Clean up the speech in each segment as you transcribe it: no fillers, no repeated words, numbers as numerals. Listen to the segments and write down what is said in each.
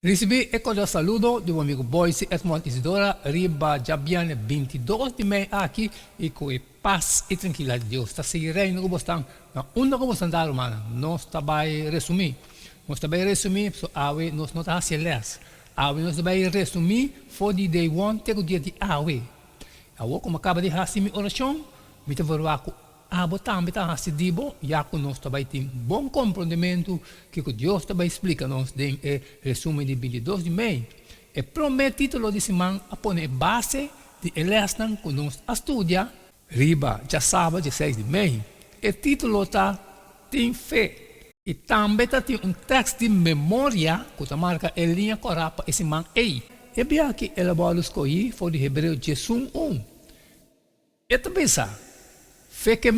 Recebi eco de saludo de um amigo Boise Edmond Isidora, riba Jabiane 22 de maio aqui e com paz e tranquilidade de Deus. Está seguindo no bostão, na onda como andar humana. Nós também resumir. Nós também resumir, so awe nós não tá celas. Awe nós também resumir for the day one te o dia de awe. Awo como acaba de fazer minha oração, me te verwaco abo também está decidido, já que nós também temos bom compreendimento que Deus também explica nos em resumo de 22 de maio. E promete título de semana a pôr base de lesson que nós estudia, riba, já sábado, 16 de maio. O título está tem fé. E também tem texto de memória que está marca em linha correta esse semana aí. E bem aqui, ele vai escolher for de Hebreu 1. E também fé que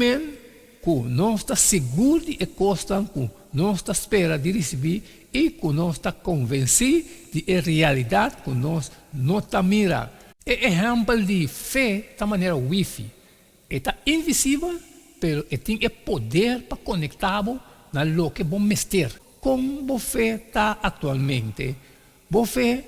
nós está seguro e constante, que nós está espera de receber e que nós está convencido de a realidade que nós não está mira. É exemplo de fé da maneira wifi. Está invisível, mas tem o poder para conectar na lo que bom mestre. Como você está atualmente, você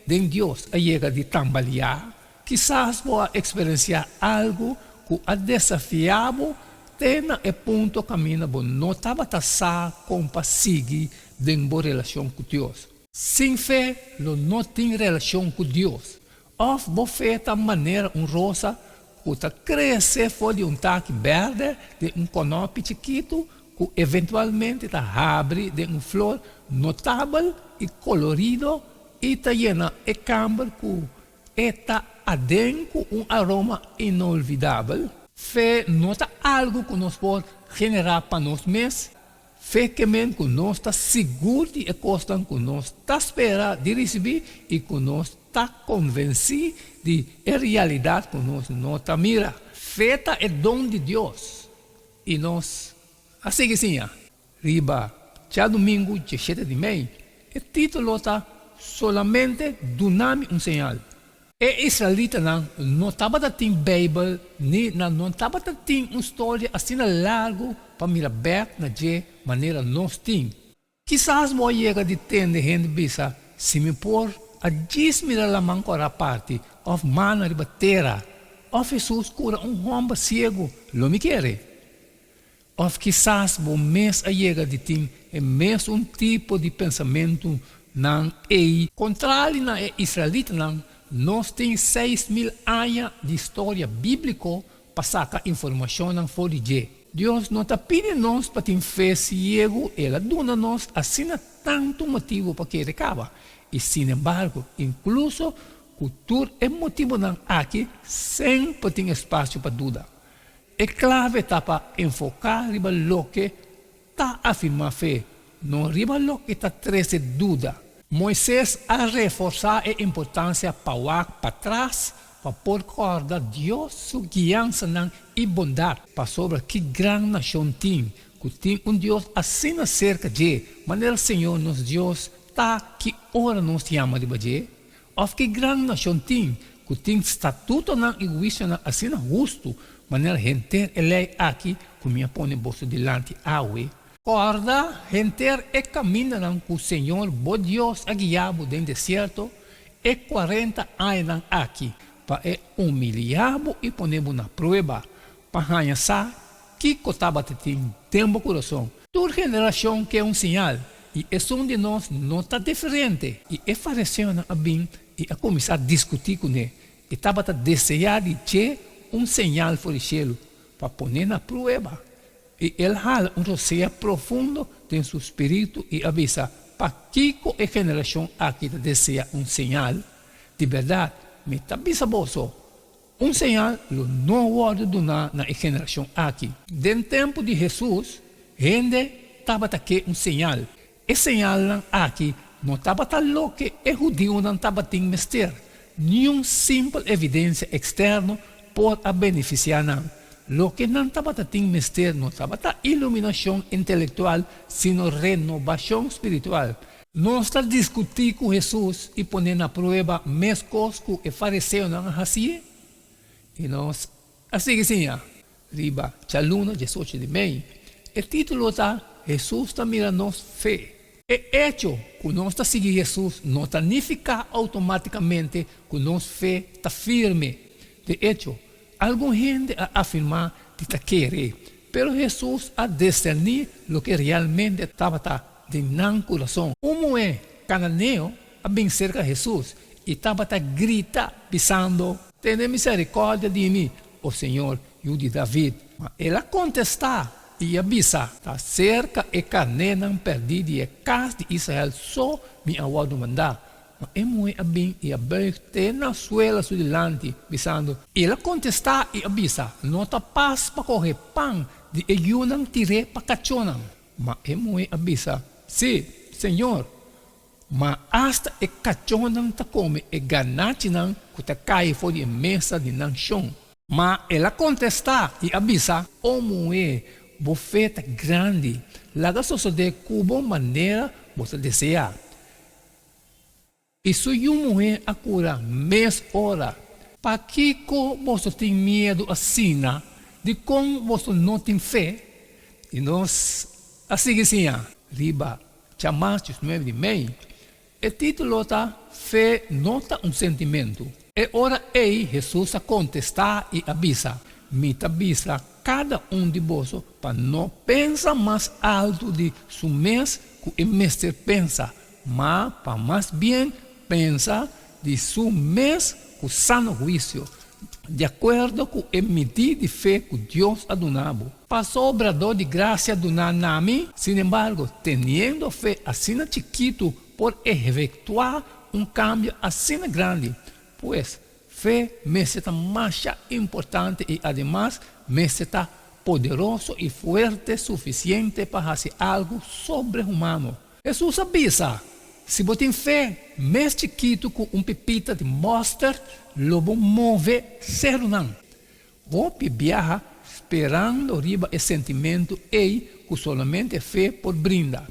em Deus a chega de trabalhar, quizás vou experienciar algo que a desafiado tem e ponto caminho bom não estava taçar com para seguir em boa relação com Deus. Sem fé, não tem relação com Deus. Ou você da maneira rosa que está crescer fora de taque verde, de conope chiquito, que eventualmente está abre de flor notável e colorido e está llena de câmara que está adentro aroma inolvidável. Fé não é algo que nós podemos generar para nós mesmos. Fé que nós está seguro e constante que nós está esperando de receber e que nós está convencido de a realidade que nós não está mira. Fé é dom de Deus. E nós, assim que sim, riba, já domingo, 17 de maio, o título está solamente Dunami sinal. E israelita não estava tendo Bíblia, nem não estava tendo uma história assim largo para mirar bem na maneira nós temos. Quizás vou chegar de tende gente bisa, se me pôr a desmirar la mancora parte, of mana ribatera, of Jesus cura homem cego, lo me quer. Of quizás vou mês a chegar de tim, é mesmo tipo de pensamento não é contrário na israelita não. Nós temos 6.000 anos de história bíblica para sacar informação fora de Deus não está pedindo nós para ter fé cego, ela dona nós assim tanto motivo para que recaba. E, sin embargo, incluso cultura é motivo não aqui, sempre tem espaço para dúvida. É clave está para enfocar riba lo que está afirmar fé, não riba lo que está treze dúvida. Moisés a reforçar a importância para trás para pôr corda Deus sua guiança e bondade para sobre que grande nação tem, que tem Deus assim cerca de maneira Senhor nos Deus tá que ora nos chama de baje, ou que grande nação tem, que tem estatuto e juízo assim justo, maneira gente ele aqui como me põe bolso delante awe. Corda, gente e caminham com o Senhor, bo Deus a guiabo dentro do deserto, e 40 anos aqui, para humilhar e poner na prova, para conhecer que cotaba tem tempo coração. Toda geração que é sinal, e é um de nós não está diferente, e é falecendo a bem, e a começar a discutir com ele, e estava a desejar de ter sinal fora do cielo, para poner na prova. E ele hala roceia profundo em seu espírito e avisa para que a geração aqui deseja sinal de verdade. Me está bisaboso. Sinal não pode dar na geração aqui. Dentro do tempo de Jesus, gente estava aqui sinal. E sinal aqui não estava tão louco que o judeu não estava tendo mistério. Nenhuma simples evidência externa pode beneficiar não. Lo que não estava tendo mistério, não estava iluminação intelectual, sino renovação espiritual. Não está discutindo com Jesus e pondo na prova mesmo coisas que fariseu não fazia. E nós, assim que sim, riba, a luna, 18 de maio, o título está, Jesus está mirando fé. É hecho que nós está seguindo Jesus não significa automaticamente que nossa fé está firme. De hecho, alguma gente afirma que está querer, pero Jesus a discernir o que realmente estava dentro do coração. Como é cananeu a bem cerca de Jesus e estava grita, pisando, tenha misericórdia de mim, o Senhor, eu de David. Mas ela contesta e avisa, está cerca e canenam perdido e casa de Israel só me aguardo mandar. Mas é muito bem e aberto na suela su delante, pisando. Ela contesta e avisa, não está paz para correr pão de ayunang tire para cachonam. Mas é muito avisa, sim, Senhor, mas hasta e cachonam ta come e ganachinang kuta cai fora de mesa de nanchon. Mas ela contesta e avisa, como é bofeta grande, laga só de cubo maneira você deseja. Isso é uma mulher a cura mês hora. Para que você tem medo assim, de como você não tem fé? E nós, assim, riba, chamaste 9 de maio. O título está Fé nota sentimento. E ora ei, Jesus a contestar e avisa. Me avisa cada de vós para não pensar mais alto de seu mês que o mestre pensa, mas para mais bem pensar de seu mês com sano juízo, de acordo com o medida de fé que Deus ha donado. Para sobrador de graça donada a mim, sin embargo, tendo fé assim chiquito, por efetuar cambio assim grande, pois fé me está mais importante e además me está poderoso e forte suficiente para fazer algo sobre-humano. Jesus avisa, se você tem fé mais chiquito com pepita de mostarda, lobo move ser não. Hope viaja esperando riba e sentimento e que solamente fé por brinda.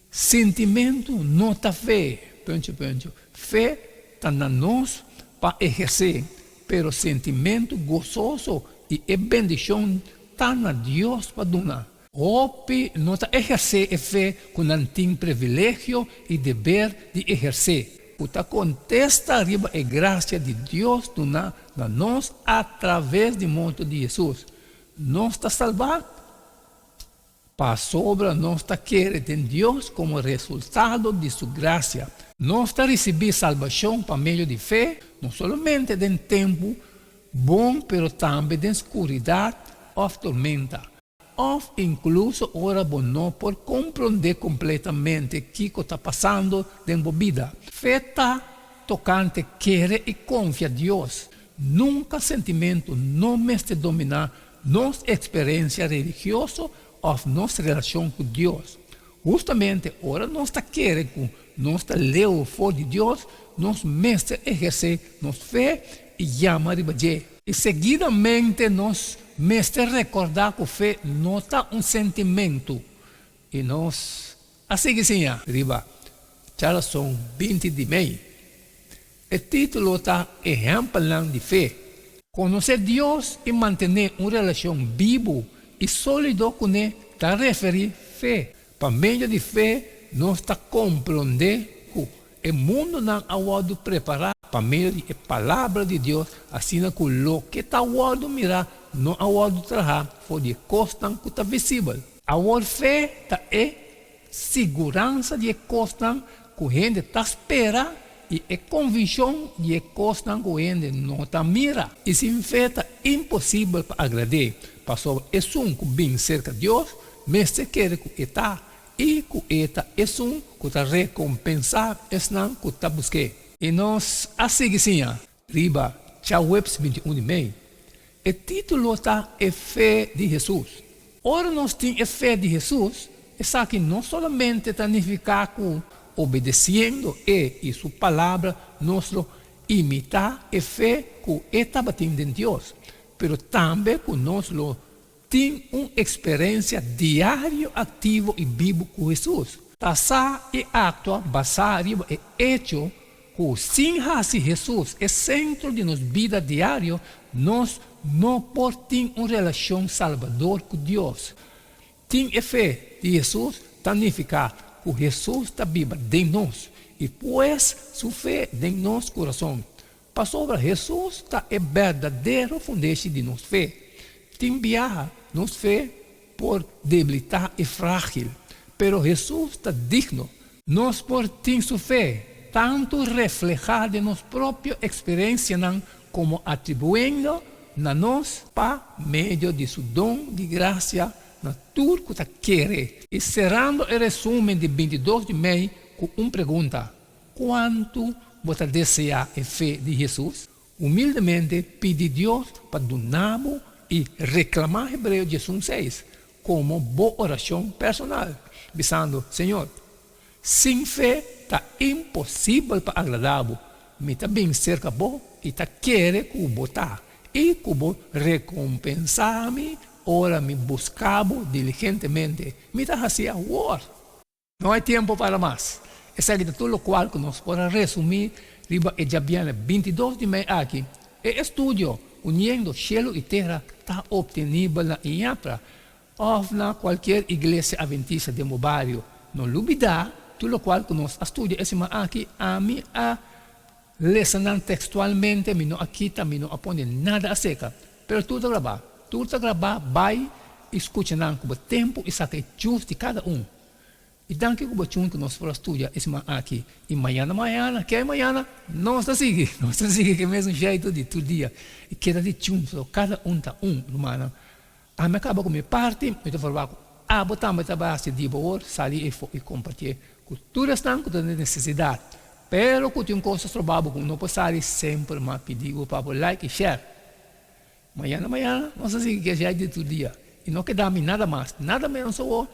Sentimento não está fé, fé está na nós para exercer, pero sentimento gozoso e bendição está na Deus para donar. Hope não está exercer a fé com não tem privilégio e dever de exercer. Está contesta arriba a graça de Deus donar a nós através do morte de Jesus. Nós está salvado. Para sobra, nós está querendo em Deus como resultado de sua graça. Nós está recebendo salvação por meio de fé, não somente em tempo bom, mas também em escuridão ou tormenta. Ou incluso hora boa por compreender completamente o que está passando dentro da vida. Fé está tocante, querer e confia em Deus. Nunca sentimento não me dominar nossa experiência religiosa ou nossa relação com Deus. Justamente, ora nós está querendo que nós está leu fora de Deus, nós mestre exercer nossa fé e chama de e seguidamente nós mestre recordar que a fé não está sentimento. E nós, assim que sim, riba, já são 20 de maio. O título está Exemplo de Fé. Conhecer Deus e manter uma relação viva e sólido com Ele está referir fé. Para meio de fé, nós está compreendendo que o mundo não é preparado para meio da palavra de Deus, assim como o que está ao mirar, não é trabalhar, for de costa que está visível. A fé é segurança de costa que a gente está esperando e é convicção de costa que a gente não está mira. E sem fé é impossível para agradar. Pastor, é que bem cerca de Deus, mas se quer que está e que está é que está recompensar, é que está buscando. E nós, assim que sim, riba, Webs 21 de maio, o título está é fé de Jesus. Ora nós temos a fé de Jesus, é que não somente significa que obedecendo e sua palavra, nós imitar a fé que está batendo em Deus. Mas também que nós temos uma experiência diária, ativa e viva com Jesus. Taça e atua baseado em hecho que sem fazer Jesus é centro de nossa vida diária, nós não podemos ter uma relação salvador com Deus. Ter a fé de Jesus significa que Jesús está vivo de nós e pôs sua fé em nosso coração. Para sobre Jesus está a verdadeira fundência de nossa fé. Tem viaja nossa fé por debilitar e frágil, pero Jesus está digno. Nós por ter sua fé, tanto reflejada em nossa própria experiência, como atribuindo na nós para meio de seu dom de graça na tudo que quer. E cerrando o resumo de 22 de maio com uma pergunta: quanto você deseja a fé de Jesus? Humildemente pede Deus para donar-nos e reclamar Hebreus 16 como boa oração personal, pensando: Senhor, sem fé está impossível para agradar-vos, mas está bem cerca bom e está querendo que eu botar e que eu recompensar-me, ora me buscava diligentemente, me está assim agora. Não há tempo para mais. Essa é tudo o qual que nós podemos resumir riba e Jabiana 22 de maio aqui. O estudo unindo cielo e terra está obtenível na IAPRA ou na qualquer igreja adventista de meu bairro. Não olvidar tudo o qual que nós estudamos aqui a mim a lecionar textualmente, me não aqui também não aponte nada a seca, pero tudo gravar, vai escutando com o tempo e saque justo de cada um. E danke que o que nós vamos estudar esse aqui. E amanhã, que é amanhã, nós estamos que é o mesmo jeito de todo dia. E queda de chungo, cada um está humano. A minha acaba com minha parte, eu estou falando, botar mais trabalho de boa, sair e compartilhar. Cultura está com toda necessidade. Pero que tem coisas trabalho com não passar sempre mais pedir para like e share. Amanhã, nós estamos que é jeito de todo dia. E não queda-me nada mais, nada menos só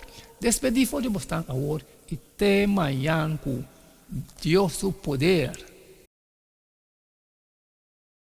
despedir foi de bastante agora e até amanhã com Deus o poder.